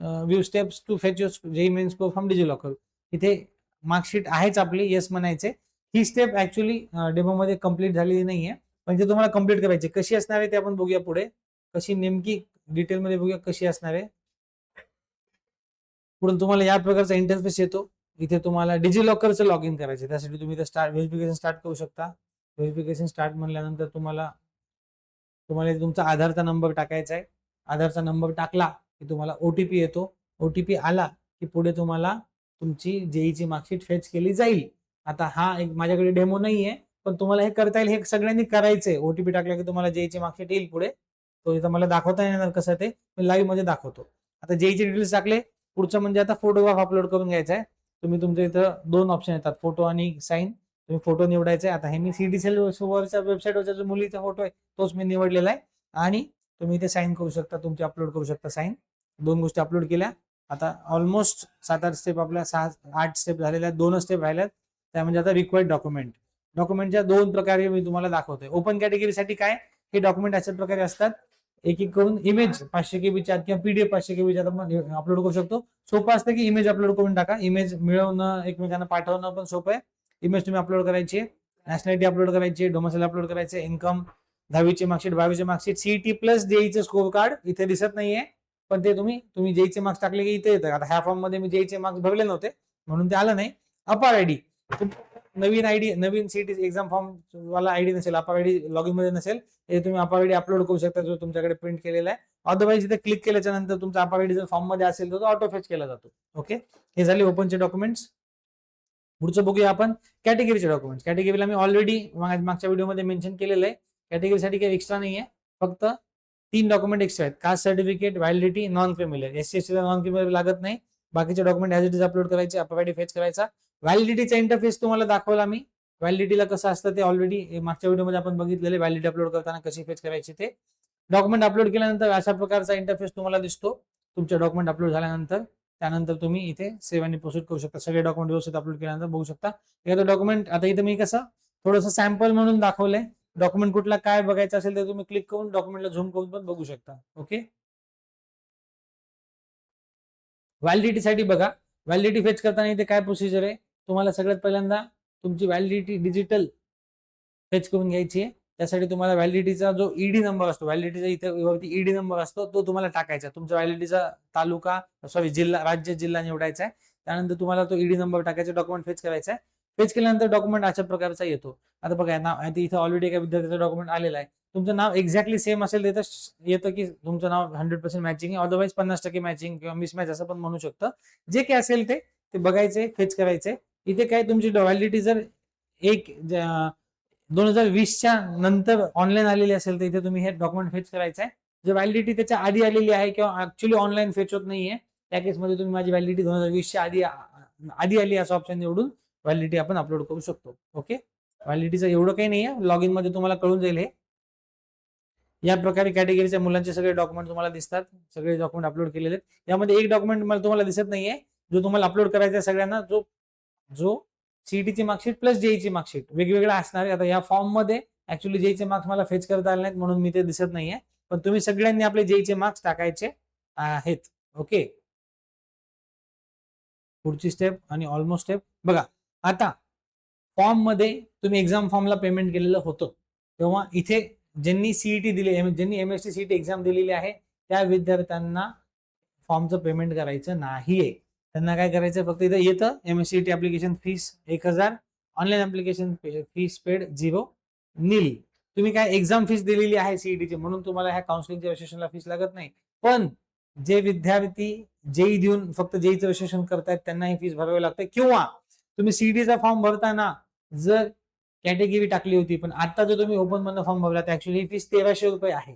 view steps to fetch your JEE Main score from DigiLocker. इथे मार्कशीट आहेच आपली, येस म्हणायचे. ही स्टेप ऍक्च्युअली डेमो मध्ये complete झालेली नाहीये, पण ते तुम्हाला कंप्लीट करायची. कशी असणार आहे ते आपण बघूया पुढे, कशी नेमकी डिटेल मध्ये बघूया कशी असणार आहे. पुढे तुम्हाला या प्रकारचा इंटरफेस येतो. इथे तुम्हाला डिजिलॉकरचं लॉग इन करायचं, त्यासाठी तुम्ही इथे व्हेरिफिकेशन स्टार्ट करू शकता. व्हेरिफिकेशन स्टार्ट म्हणल्यानंतर तुम्हाला तुमचा आधारचा नंबर टाकायचा आहे. आधारचा नंबर टाकला की तुम्हाला ओटीपी येतो. ओटीपी आला की पुढे तुम्हाला तुमची जेईची मार्कशीट फेच केली जाईल. आता हा एक माझ्याकडे डेमो नाहीये, पण तुम्हाला हे करता येईल, हे सगळ्यांनी करायचंय. ओटीपी टाकला की तुम्हाला जेईची मार्कशीट येईल पुढे. तो इथं मला दाखवता येणार कसं ते मी लाईव्ह मध्ये दाखवतो. आता जेईचे डिटेल्स टाकले, पुढचं म्हणजे आता फोटोग्राफ अपलोड करून घ्यायचा आहे. तुम्ही तुमच्या इथं 2 ऑप्शन येतात, फोटो आणि साईन. तुम्ही फोटो निवडायचा आहे. आता हे मी सीडीसीएल वरच्या वेबसाईटवरचा जो मुलीचा फोटो आहे तोच मी निवडलेला आहे, आणि तुम्ही इथे साईन करू शकता, तुमचे अपलोड करू शकता साईन. 2 गोष्टी अपलोड केल्या. आता ऑलमोस्ट 7-8 स्टेप आपल्या 6-8 स्टेप झालेल्या आहेत, 2 स्टेप राहिल्यात. त्या म्हणजे आता रिक्वायर्ड डॉक्युमेंट. डॉक्युमेंटच्या 2 प्रकारे मी तुम्हाला दाखवतोय. ओपन कॅटेगरीसाठी काय, हे डॉक्युमेंट अशा प्रकारे असतात. एक एक करून इमेज 500 केबीच्या किंवा पीडीएफ 500 केबीच्या आपण अपलोड करू शकतो. सोपं असतं की इमेज अपलोड करून टाका. इमेज मिळवणं, एकमेकांना पाठवणं पण सोपं आहे. इमेज तुम्ही अपलोड करायची आहे, नॅशनॅलिटी अपलोड करायची, डोमेसाईल अपलोड करायचे, इन्कम, 10वीचे मार्कशीट, 12वीचे मार्कशीट, सीईटी प्लस जेईचे स्कोर कार्ड इथे दिसत नाहीये, पण ते तुम्ही जेईचे मार्क्स टाकले की इथे येतं. आता ह्या फॉर्म मध्ये मी जेईचे मार्क्स भरले नव्हते म्हणून ते आलं नाही. अपार आयडी, नवीन आयडी, नवीन सीईटी एक्झाम फॉर्म वाला आयडी नसेल, अपार आयडी लॉगिन मध्ये नसेल, हे तुम्ही अपार आयडी अपलोड करू शकता जो तुमच्याकडे प्रिंट केलेला आहे. अदरवाईज इथे क्लिक केल्याच्या नंतर तुमचा अपार आयडी जर फॉर्म मध्ये असेल तर तो ऑटो फेच केला जातो. ओके, हे झाले ओपनचे डॉक्युमेंट्स. पुढचं बघूया आपण कॅटेगरीचे डॉक्युमेंट्स. कॅटेगरीला मी ऑलरेडी मागच्या व्हिडिओमध्ये मेन्शन केलेलं आहे. कॅटेगरीसाठी काही एक्स्ट्रा नाहीये, फक्त 3 डॉक्युमेंट एक्स्ट्रा आहेत. Caste certificate, validity, non criminal. SC ला नॉन क्रिमिनल लागत नाही. बाकीचे document as it is upload करायचे, अपार आयडी फेच करायचा. व्हॅलिडिटीचा इंटरफेस तुम्हाला दाखवला मी. व्हॅलिडिटीला कसं असतं ते ऑलरेडी मागच्या व्हिडिओमध्ये आपण बघितलेले, व्हॅलिडिटी अपलोड करताना कशी फेच करायची ते. डॉक्युमेंट अपलोड केल्यानंतर अशा प्रकारचा इंटरफेस तुम्हाला दिसतो. तुमचे डॉक्युमेंट अपलोड झाल्यानंतर त्यानंतर तुम्ही इथे सेव्ह आणि प्रोसीड करू शकता. सगळे डॉक्युमेंट व्यवस्थित अपलोड केल्यानंतर बघू शकता. एखादं डॉक्युमेंट आता इथे मी कसं थोडंसं सॅम्पल म्हणून दाखवलंय. डॉक्युमेंट कुठला काय बघायचं असेल तर तुम्ही क्लिक करून डॉक्युमेंटला झूम करून पण बघू शकता. ओके, व्हॅलिडिटीसाठी बघा. व्हॅलिडिटी फेच करताना इथे काय प्रोसिजर आहे, तुम्हाला सगळ्यात पहिल्यांदा तुमची व्हॅलिडिटी डिजिटल फेच करून घ्यायची आहे. त्यासाठी तुम्हाला व्हॅलिडिटीचा जो ईडी नंबर असतो, व्हॅलिडिटीचा इथे वरती ईडी नंबर असतो, तो तुम्हाला टाकायचा. तुमचा व्हॅलिडिटीचा तालुका जिल्हा, राज्य, जिल्हा निवडायचा आहे. त्यानंतर तुम्हाला तो ईडी नंबर टाकायचा, डॉक्युमेंट फेच करायचा आहे. फेच केल्यानंतर डॉक्युमेंट अशा प्रकारचा येतो. आता बघा ना, इथे ऑलरेडी एका विद्यार्थ्याचा डॉक्युमेंट आलेला आहे. तुमचं नाव एक्झॅक्टली सेम असेल तर येतं की तुमचं नाव 100% मॅचिंग आहे, अदरवाईज 50% मॅचिंग किंवा मिसमॅच असं पण म्हणू शकतं. जे काय असेल ते बघायचे, फेच करायचे. इथे काय तुमची व्हॅलिडिटी जर 2020च्या नंतर ऑनलाईन आलेली असेल तर इथे तुम्ही हे डॉक्युमेंट फेच करायचं आहे. जर व्हॅलिडिटी त्याच्या आधी आलेली आहे किंवा ऍक्च्युली ऑनलाईन फेच होत नाहीये, त्या केसमध्ये तुम्ही माझी व्हॅलिडिटी 2020च्या आधी आली असं ऑप्शन निवडून व्हॅलिडिटी आपण अपलोड करू शकतो. ओके, व्हॅलिडिटीचं एवढं काही नाहीये, लॉग इन मध्ये तुम्हाला कळून जाईल हे. या प्रकारे कॅटेगरीच्या मुलांचे सगळे डॉक्युमेंट तुम्हाला दिसतात, सगळे डॉक्युमेंट अपलोड केलेले आहेत. यामध्ये एक डॉक्युमेंट मला तुम्हाला दिसत नाहीये, जो तुम्हाला अपलोड करायचा आहे सगळ्यांना, जो सीईटीची मार्कशीट प्लस जेईची मार्कशीट वेगवेगळ्या असणार आहे. आता या फॉर्म मध्ये ऍक्च्युली जेईचे मार्क्स मला फेच करता आले नाहीत म्हणून मी ते दिसत नाहीये, पण तुम्ही सगळ्यांनी आपले जेईचे मार्क्स टाकायचे आहेत. ओके, पुढची स्टेप आणि ऑलमोस्ट स्टेप बघा. आता फॉर्म मध्ये तुम्ही एक्झाम फॉर्मला पेमेंट केलेलं होतं, तेव्हा इथे ज्यांनी सीईटी दिली, ज्यांनी एमएसटी सीईटी एक्झाम दिलेली आहे त्या विद्यार्थ्यांना फॉर्मचं पेमेंट करायचं नाहीये. त्यांना काय करायचं, फक्त इथे येतं MSCET application fees 1000, online application fees paid 0 nil. तुम्ही काय एक्झाम फीस दिलेली आहे सीईटीची म्हणून तुम्हाला ह्या काउन्सिलिंगच्या रजिस्ट्रेशनला फीस लागत नाही. पण जे विद्यार्थी जेई देऊन फक्त जेईचं रजिस्ट्रेशन करतायत त्यांना ही फीस भरावी लागते. किंवा तुम्ही सीईटीचा फॉर्म भरताना जर कॅटेगरी टाकली होती पण आता जर तुम्ही ओपन मधनं फॉर्म भरला तर ऍक्च्युली ही फीस 1300 रुपये आहे,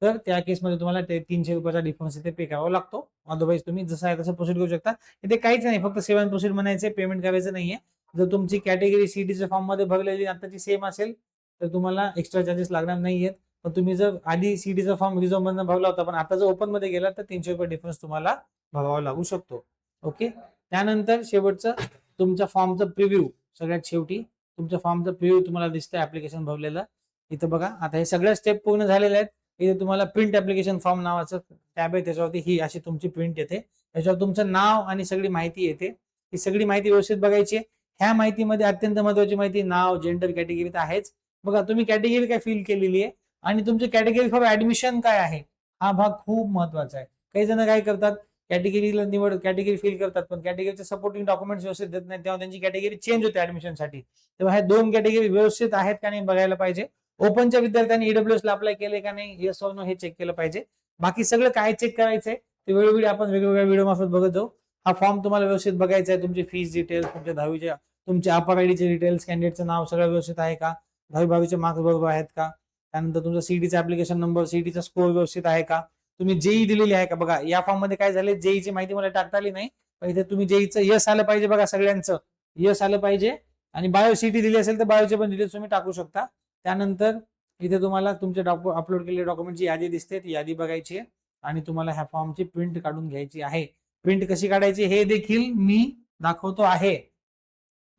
तर त्या केसमध्ये तुम्हाला 300 रुपयाचा डिफरन्स इथे पे करावा लागतो. अदरवाईज तुम्ही जसं आहे तसं प्रोसीड करू शकता. इथे काहीच नाही, फक्त सेव्ह अँड प्रोसीड म्हणायचे, पेमेंट करायचं नाहीये. जर तुमची कॅटेगरी सीईटीच्या फॉर्म मध्ये भरलेली आताची सेम असेल तर तुम्हाला एक्स्ट्रा चार्जेस लागणार नाहीयेत. पण तुम्ही जर आधी सीईटीचा फॉर्म रिझर्व्ह मधनं भरला होता पण आता जर ओपन मध्ये गेला तर 300 रुपये डिफरन्स तुम्हाला भरावा लागू शकतो. ओके, त्यानंतर शेवटचं तुमच्या फॉर्मचं प्रिव्ह्यू. सगळ्यात शेवटी तुमच्या फॉर्मचं प्रिव्ह्यू तुम्हाला दिसतंय ऍप्लिकेशन भरलेलं. इथं बघा, आता हे सगळ्या स्टेप पूर्ण झालेल्या आहेत. इथे तुम्हाला प्रिंट ऍप्लिकेशन फॉर्म नावाचं टॅब आहे, त्याच्यावरती ही अशी तुमची प्रिंट येते. त्याच्यावर तुमचं नाव आणि सगळी माहिती येते. ही सगळी माहिती व्यवस्थित बघायची. ह्या माहितीमध्ये अत्यंत महत्वाची माहिती नाव, जेंडर, कॅटेगरी तर आहेच. बघा तुम्ही कॅटेगरी काय फिल केलेली आहे आणि तुमची कॅटेगरी फॉर ऍडमिशन काय आहे, हा भाग खूप महत्वाचा आहे. काही जण काय करतात, कॅटेगरीला कॅटेगरी फिल करतात पण कॅटेगरीचे सपोर्टिंग डॉक्युमेंट्स व्यवस्थित देत नाही, तेव्हा त्यांची कॅटेगरी चेंज होते ऍडमिशनसाठी. तेव्हा हे 2 कॅटेगरी व्यवस्थित आहेत का नाही बघायला पाहिजे. ओपनच्या विद्यार्थ्यांनी ईडब्ल्यूएस ला अप्लाय केले का नाही, येस ऑर नो हे चेक केलं पाहिजे. बाकी सगळं काय चेक करायचंय ते वेळोवेळी आपण वेगवेगळ्या व्हिडिओ मार्फत बघत जाऊ. हा फॉर्म तुम्हाला व्यवस्थित बघायचा आहे. तुमची फीस डिटेल्स, तुमच्या 10वीच्या तुमच्या अपर आयडीचे डिटेल्स, कॅन्डिडेटचं नाव सगळं व्यवस्थित आहे का, 10वी-12वीचे मार्क्स बरोबर आहेत का, त्यानंतर तुमचा सीईटीचा ऍप्लिकेशन नंबर, सीईटीचा स्कोर व्यवस्थित आहे का, तुम्ही जेई दिलेली आहे का. बघा या फॉर्म मध्ये काय झाले, जेईची माहिती मला टाकता आली नाही, पण इथे तुम्ही जेईचं यस आलं पाहिजे. बघा सगळ्यांचं यस आलं पाहिजे. आणि बायो सीईटी दिली असेल तर बायोचे पण डिटेल्स तुम्ही टाकू शकता. त्यानंतर इथे तुम्हाला तुमचे अपलोड केलेले डॉक्युमेंटची यादी दिसते, ती यादी बघायची आहे आणि तुम्हाला ह्या फॉर्मची प्रिंट काढून घ्यायची आहे. प्रिंट कशी काढायची हे देखील मी दाखवतो आहे.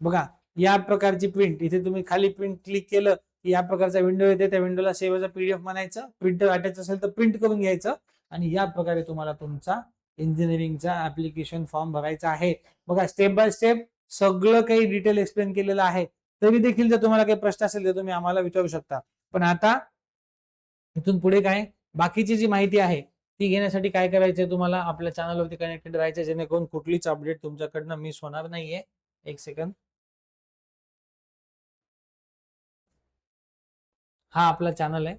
बघा या प्रकारची प्रिंट, इथे तुम्ही खाली प्रिंट क्लिक केलं की या प्रकारचा विंडो येते. त्या विंडोला सेव्ह एज पीडीएफ म्हणायचं, प्रिंटर अटॅच असेल तर प्रिंट करून घ्यायचं आणि या प्रकारे तुम्हाला तुमचा इंजिनिअरिंगचा ऍप्लिकेशन फॉर्म भरायचा आहे. बघा स्टेप बाय स्टेप सगळं काही डिटेल एक्सप्लेन केलेलं आहे. तरी देखील जर तुम्हाला काही प्रश्न असेल तर तुम्ही आम्हाला विचारू शकता. पण आता इथून पुढे काय, बाकीची जी माहिती आहे ती घेण्यासाठी काय करायचंय, तुम्हाला आपल्या चॅनलवरती कनेक्टेड राहायचं जेणेकरून कुठलीच अपडेट तुमच्याकडनं मिस होणार नाहीये. एक सेकंड, हा आपला चॅनल आहे,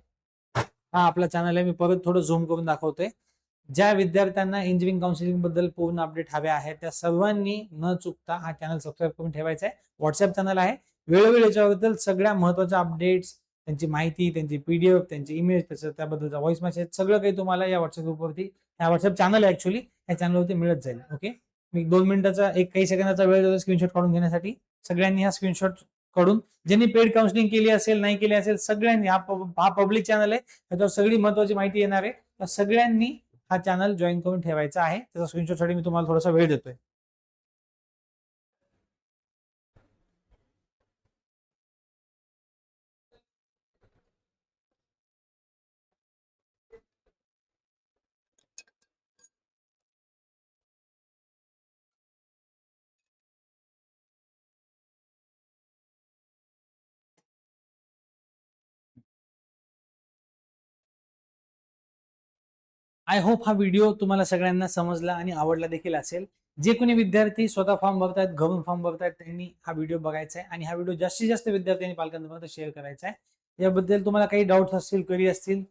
हा आपला चॅनल आहे. मी परत थोडं झूम करून दाखवतोय. ज्या विद्यार्थ्यांना इंजिनिअरिंग काउन्सिलिंग बद्दल पूर्ण अपडेट हवे आहे त्या सर्वांनी न चुकता हा चॅनल सबस्क्राईब करून ठेवायचा आहे. व्हॉट्सअप चॅनल आहे, वेळोवेळी याच्याबद्दल सगळ्या महत्वाच्या अपडेट्स, त्यांची माहिती, त्यांची पीडीएफ, त्यांचे इमेज, त्याबद्दलचा व्हॉइस मेसेज सगळं काही तुम्हाला या व्हॉट्सअप ग्रुपवरती, हा व्हॉट्सअप चॅनल आहे ऍक्च्युली, या चॅनलवरती मिळत जाईल. ओके, मी 2 मिनिटाचा काही सेकंदाचा वेळ देतो स्क्रीनशॉट काढून घेण्यासाठी. सगळ्यांनी हा स्क्रीनशॉट काढून, ज्यांनी पेड काउन्सिलिंग केली असेल, नाही केली असेल, सगळ्यांनी, हा पब्लिक चॅनल आहे, त्याच्यावर सगळी महत्वाची माहिती येणार आहे, तर सगळ्यांनी हा चॅनल जॉईन करून ठेवायचा आहे. त्याचा स्क्रीनशॉट साठी मी तुम्हाला थोडासा वेळ देतोय. आय होप हा व्हिडिओ तुम्हाला सगळ्यांना समजला आणि आवडला देखील असेल. जे कोणी विद्यार्थी स्वतः फॉर्म भरतायत, घरून फॉर्म भरतायत, त्यांनी हा व्हिडिओ बघायचा आहे आणि हा व्हिडिओ जास्तीत जास्त विद्यार्थ्यांनी पालकांपर्यंत शेअर करायचा आहे. याबद्दल तुम्हाला काही डाऊट्स असतील, क्वेरी असतील,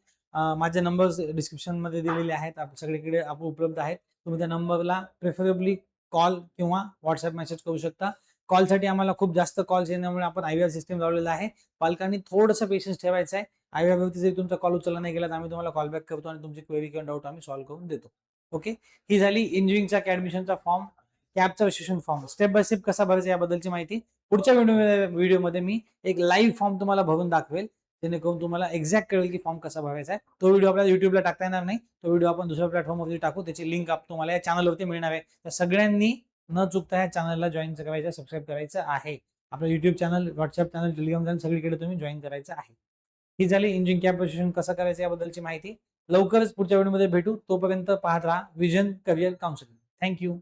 माझे नंबर्स डिस्क्रिप्शन मध्ये दिलेले आहेत, सगळीकडे आपण उपलब्ध आहेत. तुम्ही त्या नंबरला प्रेफरेबली कॉल किंवा व्हॉट्सअप मेसेज करू शकता. कॉलसाठी आम्हाला खूप जास्त कॉल्स येण्यामुळे आपण IVR सिस्टम लावलेला आहे. पालकांनी थोडंसं पेशन्स ठेवायचं आहे. IVR वरती जरी तुमचा कॉल उचलला नाही गेला तर आम्ही तुम्हाला कॉल बॅक करतो आणि तुमची क्वेरी किंवा डाऊट आम्ही सॉल्व्ह करून देतो. ओके, ही झाली इंजिनिअरिंगचा ऍडमिशनचा फॉर्म, कॅबचा registration form. Step by step कसा भरायचा याबद्दलची माहिती पुढच्या व्हिडिओमध्ये मी एक लाईव्ह फॉर्म तुम्हाला भरून दाखवेल, जेणेकरून तुम्हाला एक्झॅक्ट कळेल की फॉर्म कसा भरायचा आहे. तो व्हिडिओ आपल्याला युट्यूबला टाकता येणार नाही, तो व्हिडिओ आपण दुसऱ्या प्लॅटफॉर्मवरती टाकू. त्याची लिंक तुम्हाला या चॅनलवरती मिळणार आहे. तर सगळ्यांनी न चुकता या चॅनलला जॉईन करायचं, सबस्क्राईब करायचं आहे. आपलं YouTube channel, WhatsApp channel, Telegram channel सगळीकडे तुम्ही जॉईन करायचं आहे. ही झाली इंजिनिअरिंग कॅब रजिस्ट्रेशन कसं करायचं याबद्दलची माहिती. लवकरच पुढच्या व्हिडिओमध्ये भेटू. तोपर्यंत पाहत राहा विजन करिअर काउन्सिलिंग. थँक्यू.